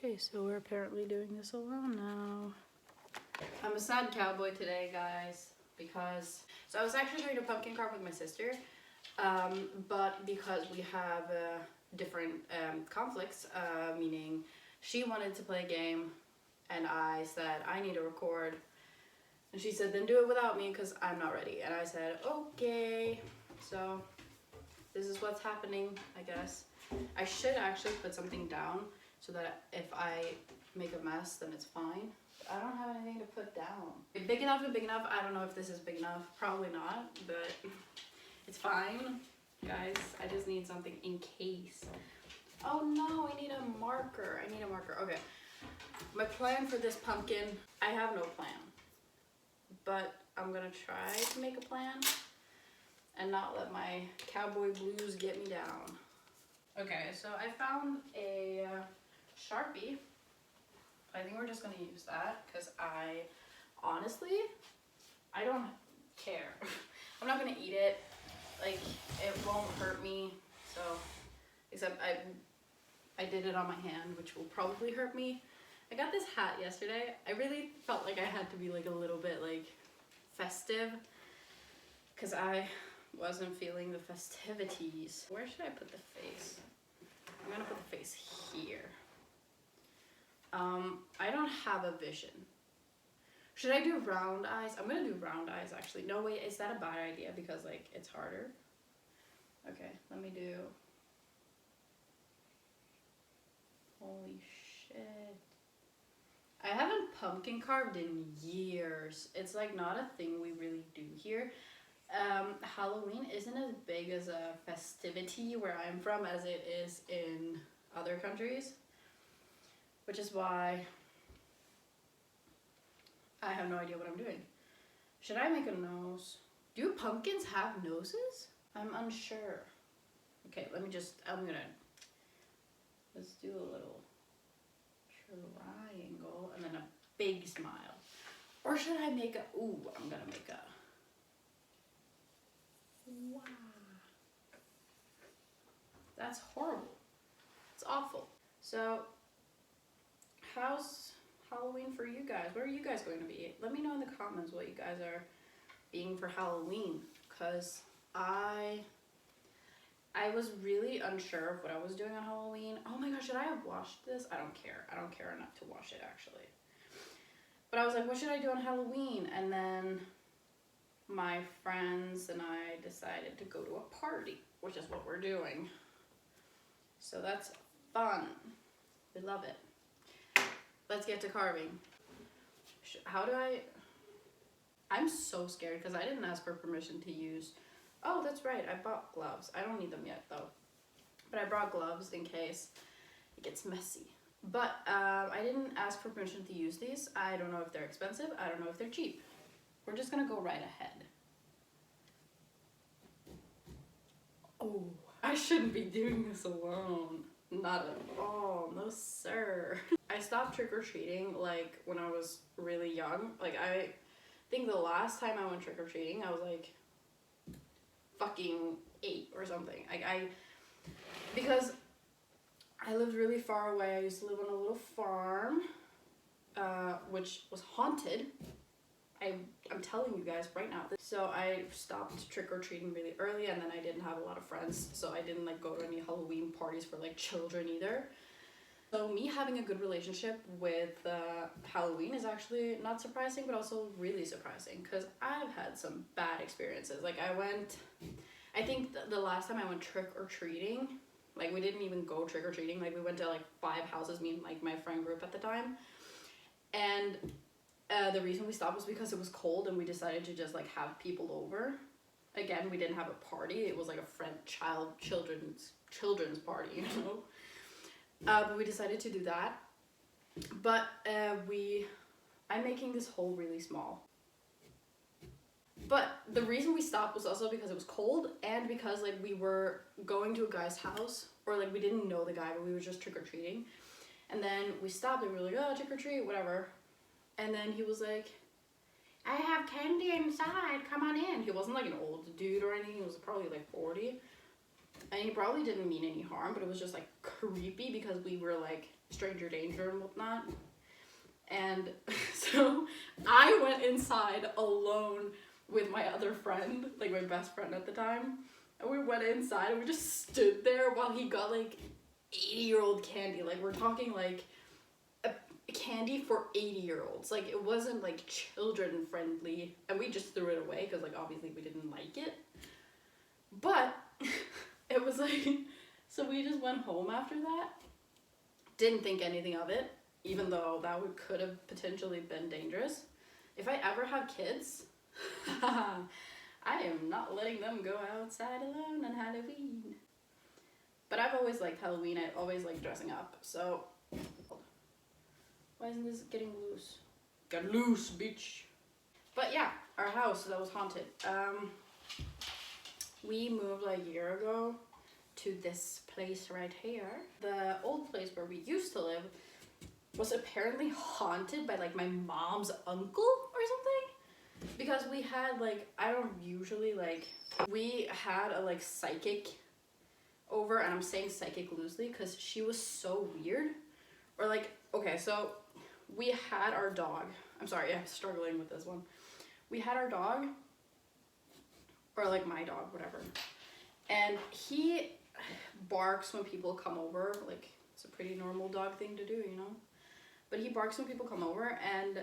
Okay, so we're apparently doing this alone now. I'm a sad cowboy today, guys, because I was actually trying to pumpkin carve with my sister, but because we have different conflicts, meaning she wanted to play a game and I said I need to record, and she said then do it without me because I'm not ready, and I said okay. So this is what's happening, I guess. I should actually put something down so that if I make a mess then it's fine. I don't have anything to put down. Big enough to big enough. I don't know if this is big enough. Probably not, but it's fine. Guys, I just need something in case. Oh no, I need a marker. I need a marker. Okay. My plan for this pumpkin, I have no plan. But I'm gonna try to make a plan and not let my cowboy blues get me down. Okay, so I found a Sharpie. I think we're just gonna use that because I don't care. I'm not gonna eat it. Like, it won't hurt me. So, except I did it on my hand, which will probably hurt me. I got this hat yesterday. I really felt like I had to be like a little bit like festive because I wasn't feeling the festivities. Where should I put the face? I'm gonna put the face here. I don't have a vision. Should I do round eyes? I'm gonna do round eyes actually. No, wait, is that a bad idea? Because like it's harder. Okay, let me do. Holy shit. I haven't pumpkin carved in years. It's like not a thing we really do here. Halloween isn't as big as a festivity where I'm from as it is in other countries, which is why I have no idea what I'm doing. Should I make a nose? Do pumpkins have noses? I'm unsure. Okay, let's do a little triangle and then a big smile. Or should I make a, I'm gonna make a, wow. That's horrible. It's awful. So, how's Halloween for you guys? What are you guys going to be? Let me know in the comments what you guys are being for Halloween, because I was really unsure of what I was doing on Halloween. Oh my gosh, should I have washed this? I don't care. I don't care enough to wash it actually. But I was like, what should I do on Halloween? And then my friends and I decided to go to a party, which is what we're doing. So that's fun. We love it. Let's get to carving. I'm so scared because I didn't ask for permission to use. Oh, that's right. I bought gloves. I don't need them yet though. But I brought gloves in case it gets messy. But I didn't ask for permission to use these. I don't know if they're expensive. I don't know if they're cheap. We're just gonna go right ahead. Oh, I shouldn't be doing this alone. Not at all. No, sir. I stopped trick-or-treating like when I was really young. Like I think the last time I went trick-or-treating I was like fucking 8 or something. Because I lived really far away. I used to live on a little farm, which was haunted. I'm telling you guys right now. So I stopped trick-or-treating really early, and then I didn't have a lot of friends, so I didn't like go to any Halloween parties for like children either. So me having a good relationship with Halloween is actually not surprising, but also really surprising because I've had some bad experiences. Like I think the last time I went trick-or-treating, like we didn't even go trick-or-treating, like we went to like 5 houses, me and like my friend group at the time. And the reason we stopped was because it was cold and we decided to just like have people over. Again, we didn't have a party. It was like a children's party, you know. But we decided to do that. But I'm making this hole really small. But the reason we stopped was also because it was cold and because like we were going to a guy's house, or like we didn't know the guy, but we were just trick-or-treating. And then we stopped and we were like, oh, trick-or-treat, whatever. And then he was like, I have candy inside, come on in. He wasn't like an old dude or anything, he was probably like 40. And he probably didn't mean any harm, but it was just like creepy because we were like stranger danger and whatnot. And so I went inside alone with my other friend, like my best friend at the time. And we went inside and we just stood there while he got like 80-year-old candy. Like we're talking like a candy for 80-year-olds. Like it wasn't like children friendly. And we just threw it away because like obviously we didn't like it. But it was like, so we just went home after that. Didn't think anything of it, even though that could have potentially been dangerous. If I ever have kids, I am not letting them go outside alone on Halloween. But I've always liked Halloween. I always like dressing up. So, why isn't this getting loose? Got loose, bitch. But yeah, our house that was haunted. We moved like a year ago to this place right here. The old place where we used to live was apparently haunted by like my mom's uncle or something, because we had like, I don't usually like, we had a like psychic over, and I'm saying psychic loosely because she was so weird. Or like, okay, so we had our dog, I'm sorry, I'm struggling with this one. We had our dog, or like my dog, whatever, and he barks when people come over. Like it's a pretty normal dog thing to do, you know, but he barks when people come over. And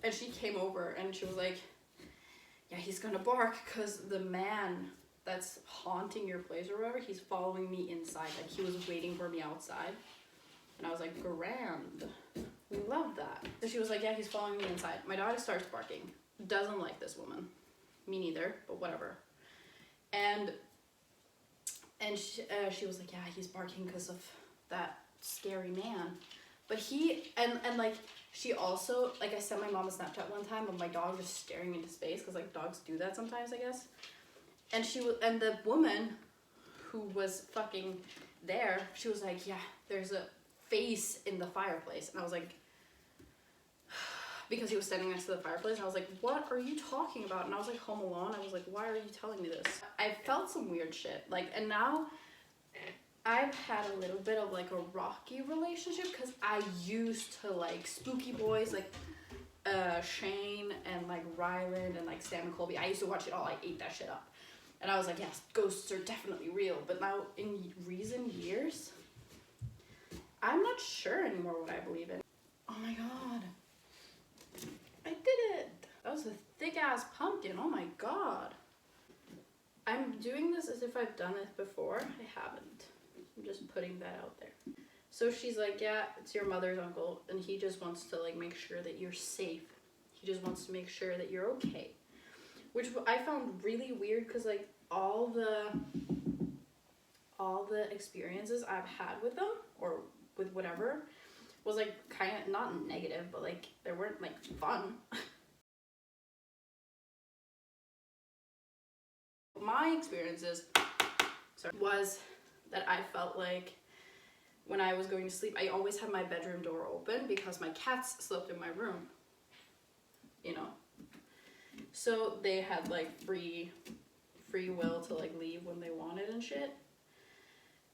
and she came over and she was like, yeah, he's gonna bark because the man that's haunting your place or whatever, he's following me inside. Like he was waiting for me outside. And I was like, grand, we love that. So she was like, yeah, he's following me inside. My dog starts barking, doesn't like this woman, me neither, but whatever. And she was like, yeah, he's barking because of that scary man. But he, and like, she also, like, I sent my mom a Snapchat one time of my dog just staring into space, because like dogs do that sometimes, I guess. And and the woman who was fucking there, she was like, yeah, there's a face in the fireplace. And I was like, because he was standing next to the fireplace, and I was like, what are you talking about? And I was like home alone. I was like, why are you telling me this? I felt some weird shit, like, and now I've had a little bit of like a rocky relationship, because I used to like spooky boys, like Shane and like Ryland and like Sam and Colby. I used to watch it all. I ate that shit up, and I was like, yes, ghosts are definitely real. But now in recent years, I'm not sure anymore what I believe in. Oh my god, I did it! That was a thick ass pumpkin. Oh my god. I'm doing this as if I've done it before. I haven't. I'm just putting that out there. So she's like, yeah, it's your mother's uncle, and he just wants to like make sure that you're safe. He just wants to make sure that you're okay. Which I found really weird, because like all the experiences I've had with them, or with whatever, was like kind of not negative, but like they weren't like fun. My experiences was that I felt like when I was going to sleep, I always had my bedroom door open because my cats slept in my room, you know, so they had like free will to like leave when they wanted and shit.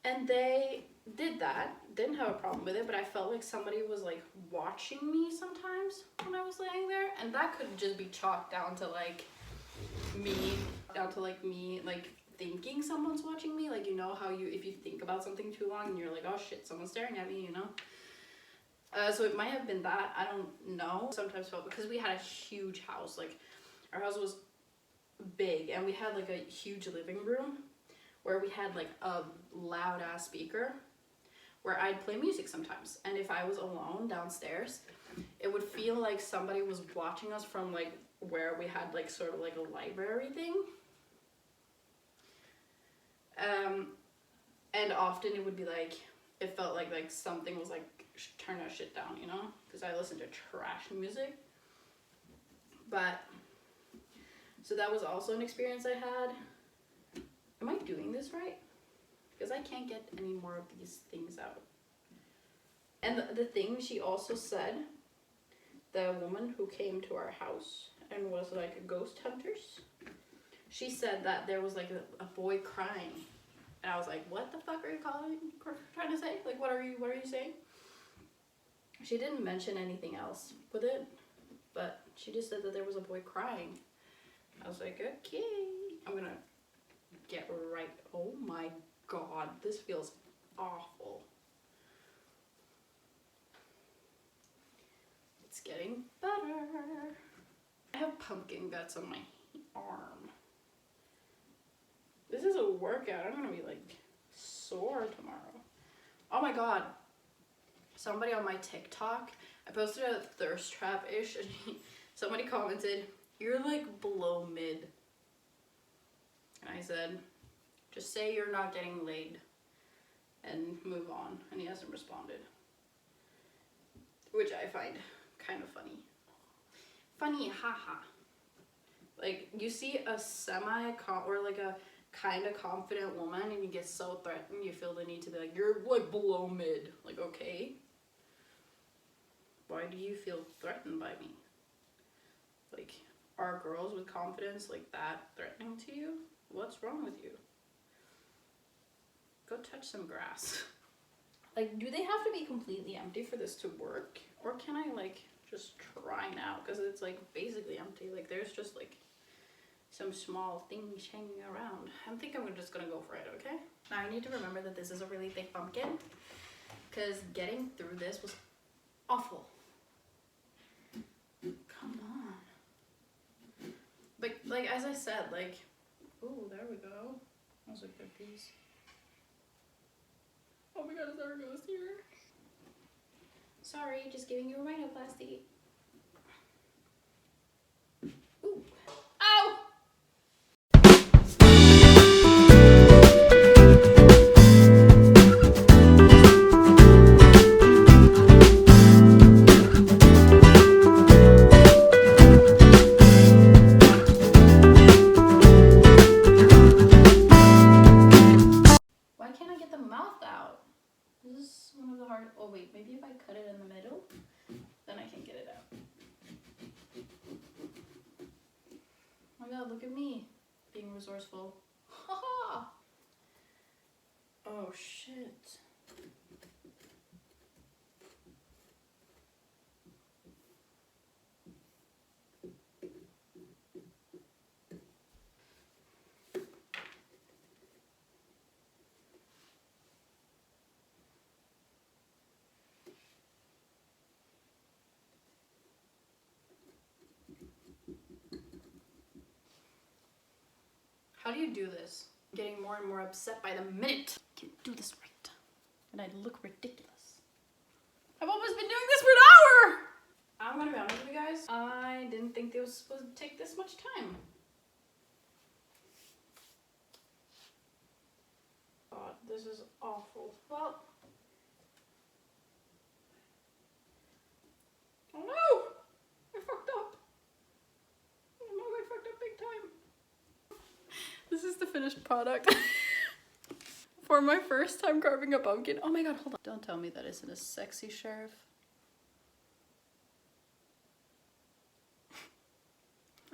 And they did that, didn't have a problem with it, but I felt like somebody was like watching me sometimes when I was laying there, and that could just be chalked down to like me like thinking someone's watching me. Like, you know how if you think about something too long and you're like, oh shit, someone's staring at me, you know. So it might have been that, I don't know. Sometimes felt, because we had a huge house, like our house was big, and we had like a huge living room where we had like a loud ass speaker where I'd play music sometimes. And if I was alone downstairs, it would feel like somebody was watching us from like where we had like sort of like a library thing. And often it would be like, it felt like something was like, turn that shit down, you know, because I listened to trash music. But so that was also an experience I had. Am I doing this right? Because I can't get any more of these things out. And the thing she also said, the woman who came to our house and was like a ghost hunters, she said that there was like a boy crying And I was like, what the fuck are you trying to say? Like, what are you saying? She didn't mention anything else with it, but she just said that there was a boy crying. I was like, okay, I'm gonna get right. Oh my god, this feels awful. It's getting better. I have pumpkin guts on my arm. This is a workout. I'm gonna be like sore tomorrow. Oh my god. Somebody on my TikTok, I posted a thirst trap-ish and somebody commented, "You're like below mid." And I said, just say you're not getting laid and move on. And he hasn't responded. Which I find kind of funny. Funny, haha. Like, you see a or like a kind of confident woman and you get so threatened, you feel the need to be like, you're like below mid. Like, okay. Why do you feel threatened by me? Like, are girls with confidence like that threatening to you? What's wrong with you? Go touch some grass. Like, do they have to be completely empty for this to work? Or can I, like, just try now? Because it's, like, basically empty. Like, there's just, like, some small things hanging around. I think I'm just gonna go for it, okay? Now, I need to remember that this is a really thick pumpkin. Because getting through this was awful. Come on. But, like, as I said, like, ooh, there we go. That was a good piece. Oh my god, is there a ghost here? Sorry, just giving you a rhinoplasty. Ooh. Ow! Why can't I get the mouth out? This is one of the hard. Oh wait, maybe if I cut it in the middle, then I can get it out. Oh my god, look at me being resourceful. Haha! Oh shit. How do you do this? I'm getting more and more upset by the minute. I can't do this right. And I look ridiculous. I've almost been doing this for an hour! I'm gonna be honest with you guys. I didn't think it was supposed to take this much time. God, this is awful. Well. Oh no! I fucked up. Oh no, I fucked up big time. This is the finished product. For my first time carving a pumpkin. Oh my god, hold on. Don't tell me that isn't a sexy sheriff.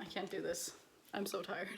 I can't do this. I'm so tired.